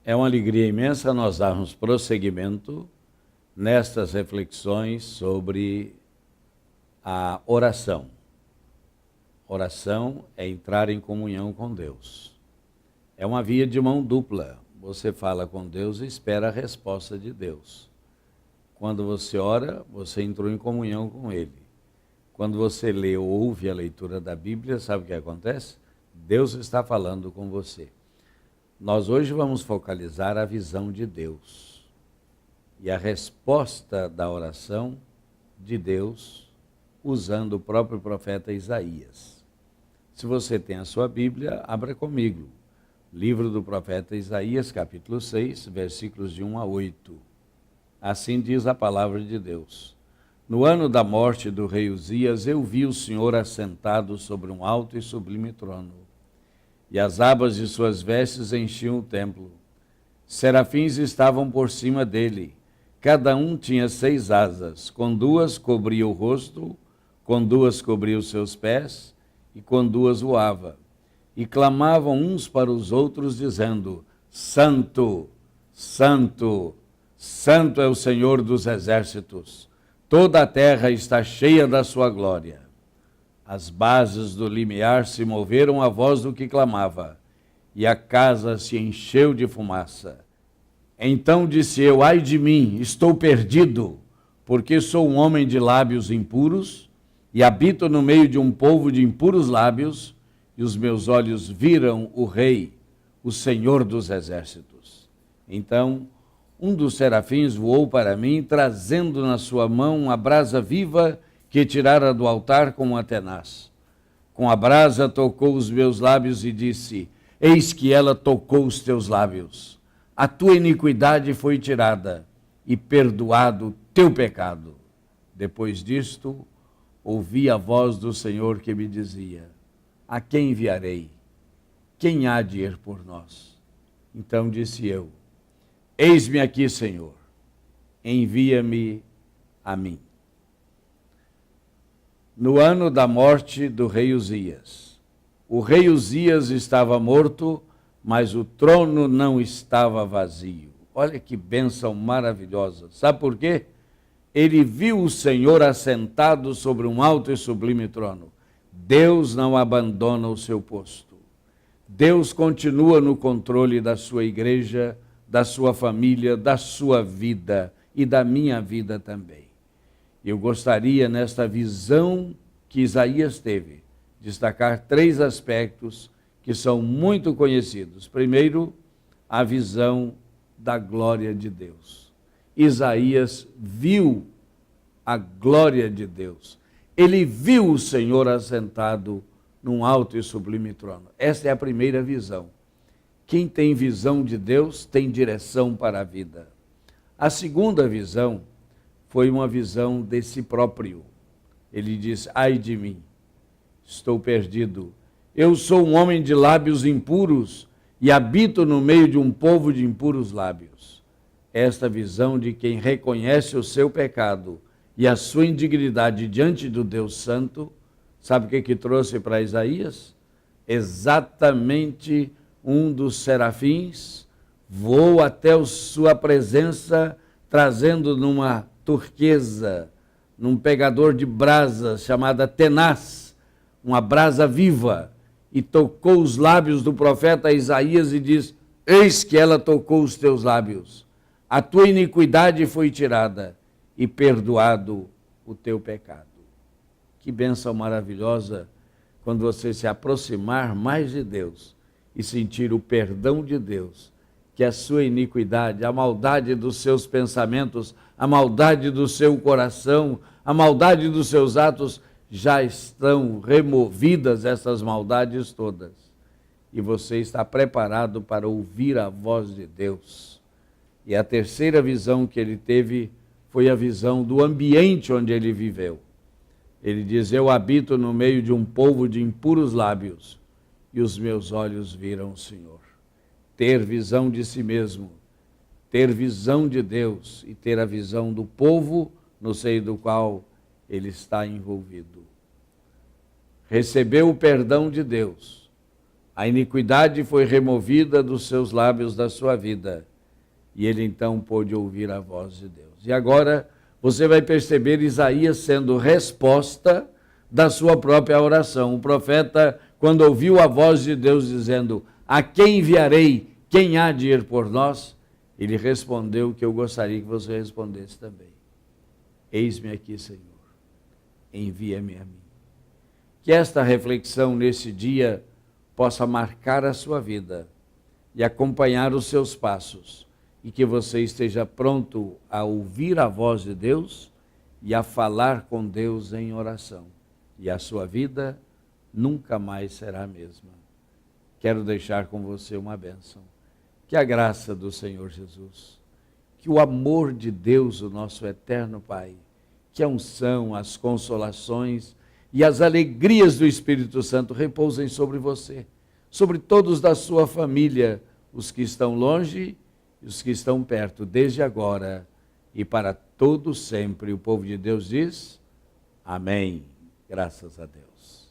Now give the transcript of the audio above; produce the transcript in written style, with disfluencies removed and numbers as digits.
É uma alegria imensa nós darmos prosseguimento nestas reflexões sobre a oração. Oração é entrar em comunhão com Deus. É uma via de mão dupla. Você fala com Deus e espera a resposta de Deus. Quando você ora, você entrou em comunhão com Ele. Quando você lê ou ouve a leitura da Bíblia, sabe o que acontece? Deus está falando com você. Nós hoje vamos focalizar a visão de Deus e a resposta da oração de Deus usando o próprio profeta Isaías. Se você tem a sua Bíblia, abra comigo. Livro do profeta Isaías, capítulo 6, versículos de 1 a 8. Assim diz a palavra de Deus. No ano da morte do rei Uzias, eu vi o Senhor assentado sobre um alto e sublime trono. E as abas de suas vestes enchiam o templo. Serafins estavam por cima dele. Cada um tinha 6 asas. Com 2 cobria o rosto, com 2 cobria os seus pés, e com 2 voava. E clamavam uns para os outros, dizendo: Santo, Santo, Santo é o Senhor dos exércitos. Toda a terra está cheia da sua glória. As bases do limiar se moveram à voz do que clamava, e a casa se encheu de fumaça. Então disse eu: ai de mim, estou perdido, porque sou um homem de lábios impuros, e habito no meio de um povo de impuros lábios, e os meus olhos viram o Rei, o Senhor dos exércitos. Então um dos serafins voou para mim, trazendo na sua mão uma brasa viva que tirara do altar com uma tenaz. Com a brasa tocou os meus lábios e disse: eis que ela tocou os teus lábios. A tua iniquidade foi tirada e perdoado o teu pecado. Depois disto, ouvi a voz do Senhor que me dizia: a quem enviarei? Quem há de ir por nós? Então disse eu: eis-me aqui, Senhor, envia-me a mim. No ano da morte do rei Uzias. O rei Uzias estava morto, mas o trono não estava vazio. Olha que bênção maravilhosa. Sabe por quê? Ele viu o Senhor assentado sobre um alto e sublime trono. Deus não abandona o seu posto. Deus continua no controle da sua igreja, da sua família, da sua vida e da minha vida também. Eu gostaria, nesta visão que Isaías teve, destacar 3 aspectos que são muito conhecidos. Primeiro, a visão da glória de Deus. Isaías viu a glória de Deus. Ele viu o Senhor assentado num alto e sublime trono. Esta é a primeira visão. Quem tem visão de Deus tem direção para a vida. A segunda visão foi uma visão de si próprio. Ele diz: ai de mim, estou perdido. Eu sou um homem de lábios impuros e habito no meio de um povo de impuros lábios. Esta visão de quem reconhece o seu pecado e a sua indignidade diante do Deus Santo, sabe o que trouxe para Isaías? Exatamente um dos serafins voou até a sua presença, trazendo numa turquesa, num pegador de brasas chamada tenaz, uma brasa viva, e tocou os lábios do profeta Isaías e diz: eis que ela tocou os teus lábios, a tua iniquidade foi tirada e perdoado o teu pecado. Que bênção maravilhosa quando você se aproximar mais de Deus e sentir o perdão de Deus, que a sua iniquidade, a maldade dos seus pensamentos, a maldade do seu coração, a maldade dos seus atos, já estão removidas, essas maldades todas. E você está preparado para ouvir a voz de Deus. E a terceira visão que ele teve foi a visão do ambiente onde ele viveu. Ele diz: eu habito no meio de um povo de impuros lábios, e os meus olhos viram o Senhor. Ter visão de si mesmo, ter visão de Deus e ter a visão do povo no seio do qual ele está envolvido. Recebeu o perdão de Deus, A iniquidade foi removida dos seus lábios da sua vida. E ele então pôde ouvir a voz de Deus. E agora você vai perceber Isaías sendo resposta da sua própria oração. O profeta, quando ouviu a voz de Deus dizendo: a quem enviarei? Quem há de ir por nós? Ele respondeu o que eu gostaria que você respondesse também. Eis-me aqui, Senhor, envia-me a mim. Que esta reflexão nesse dia possa marcar a sua vida e acompanhar os seus passos, e que você esteja pronto a ouvir a voz de Deus e a falar com Deus em oração. E a sua vida nunca mais será a mesma. Quero deixar com você uma bênção. Que a graça do Senhor Jesus, que o amor de Deus, o nosso eterno Pai, que a unção, as consolações e as alegrias do Espírito Santo repousem sobre você, sobre todos da sua família, os que estão longe e os que estão perto, desde agora e para todo sempre. O povo de Deus diz: amém. Graças a Deus.